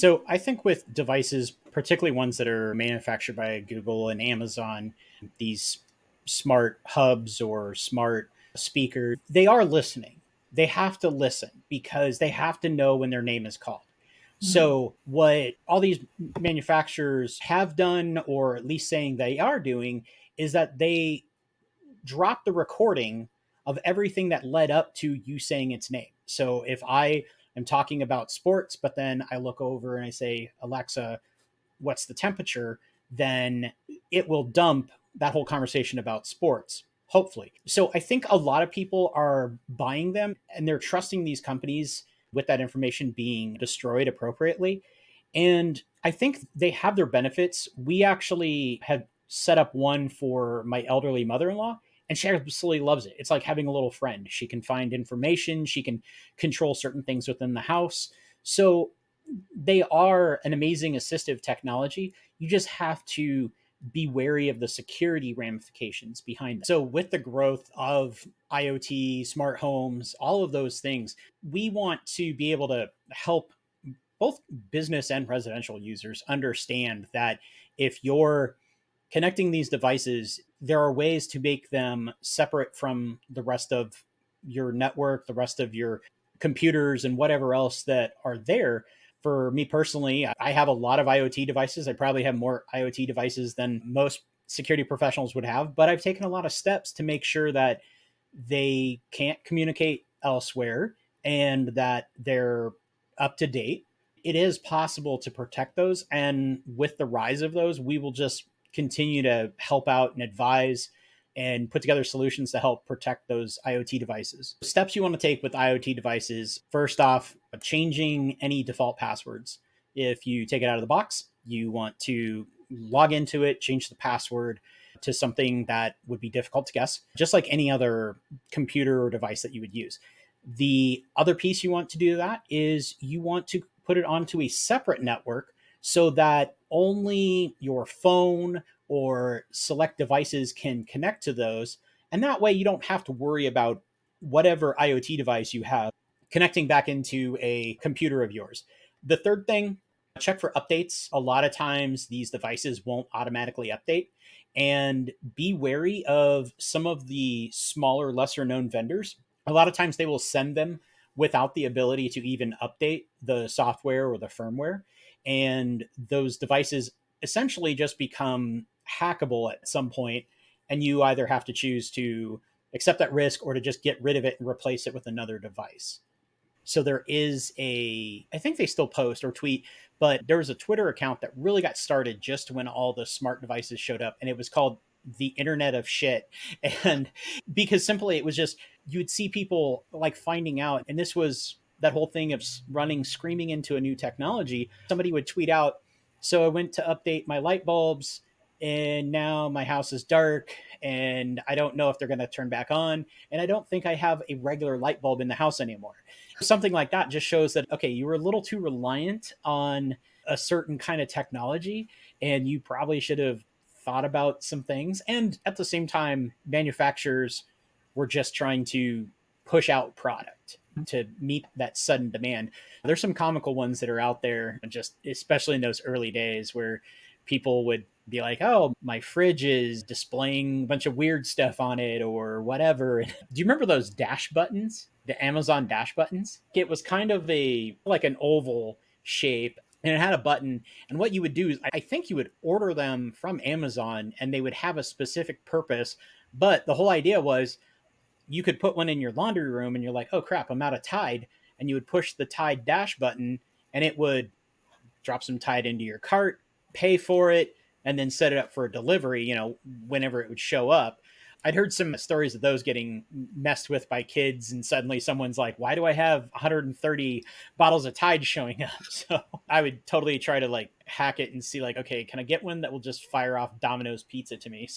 So I think with devices, particularly ones that are manufactured by Google and Amazon, these smart hubs or smart speakers, they are listening. They have to listen because they have to know when their name is called. Mhm. So, what all these manufacturers have done, or at least saying they are doing, is that they drop the recording of everything that led up to you saying its name. So, if I am talking about sports, but then I look over and I say, Alexa, what's the temperature? Then it will dump that whole conversation about sports, hopefully. So I think a lot of people are buying them and they're trusting these companies with that information being destroyed appropriately. And I think they have their benefits. We actually had set up one for my elderly mother in law, and she absolutely loves it. It's like having a little friend. She can find information, she can control certain things within the house. So they are an amazing assistive technology. You just have to be wary of the security ramifications behind it. So, with the growth of IoT, smart homes, all of those things, we want to be able to help both business and residential users understand that if you're connecting these devices, there are ways to make them separate from the rest of your network, the rest of your computers, and whatever else that are there. For me personally, I have a lot of IoT devices. I probably have more IoT devices than most security professionals would have, but I've taken a lot of steps to make sure that they can't communicate elsewhere and that they're up to date. It is possible to protect those. And with the rise of those, we will just continue to help out and advise and put together solutions to help protect those IoT devices. Steps you want to take with IoT devices, first off, changing any default passwords. If you take it out of the box, you want to log into it, change the password to something that would be difficult to guess, just like any other computer or device that you would use. The other piece you want to do that is you want to put it onto a separate network so that only your phone or select devices can connect to those. And that way you don't have to worry about whatever IoT device you have connecting back into a computer of yours. The third thing, check for updates. A lot of times these devices won't automatically update. And be wary of some of the smaller, lesser known vendors. A lot of times they will send them without the ability to even update the software or the firmware. And those devices essentially just become hackable at some point, and you either have to choose to accept that risk or to just get rid of it and replace it with another device. So there is I think they still post or tweet, but there was a Twitter account that really got started just when all the smart devices showed up, and it was called the Internet of Shit. And because simply it was just, you'd see people like finding out, and this was that whole thing of running screaming into a new technology. Somebody would tweet out, so I went to update my light bulbs and now my house is dark and I don't know if they're going to turn back on, and I don't think I have a regular light bulb in the house anymore. Something like that just shows that, okay, you were a little too reliant on a certain kind of technology and you probably should have thought about some things. And at the same time, manufacturers were just trying to push out product to meet that sudden demand. There's some comical ones that are out there, just especially in those early days where people would be like, oh, my fridge is displaying a bunch of weird stuff on it or whatever. Do you remember those dash buttons? The Amazon dash buttons? It was kind of a like an oval shape, and it had a button. And what you would do is, I think you would order them from Amazon and they would have a specific purpose. But the whole idea was you could put one in your laundry room and you're like, oh crap, I'm out of Tide. And you would push the Tide dash button and it would drop some Tide into your cart, pay for it, and then set it up for a delivery, whenever it would show up. I'd heard some stories of those getting messed with by kids, and suddenly someone's like, why do I have 130 bottles of Tide showing up? So I would totally try to like hack it and see, like, okay, can I get one that will just fire off Domino's pizza to me?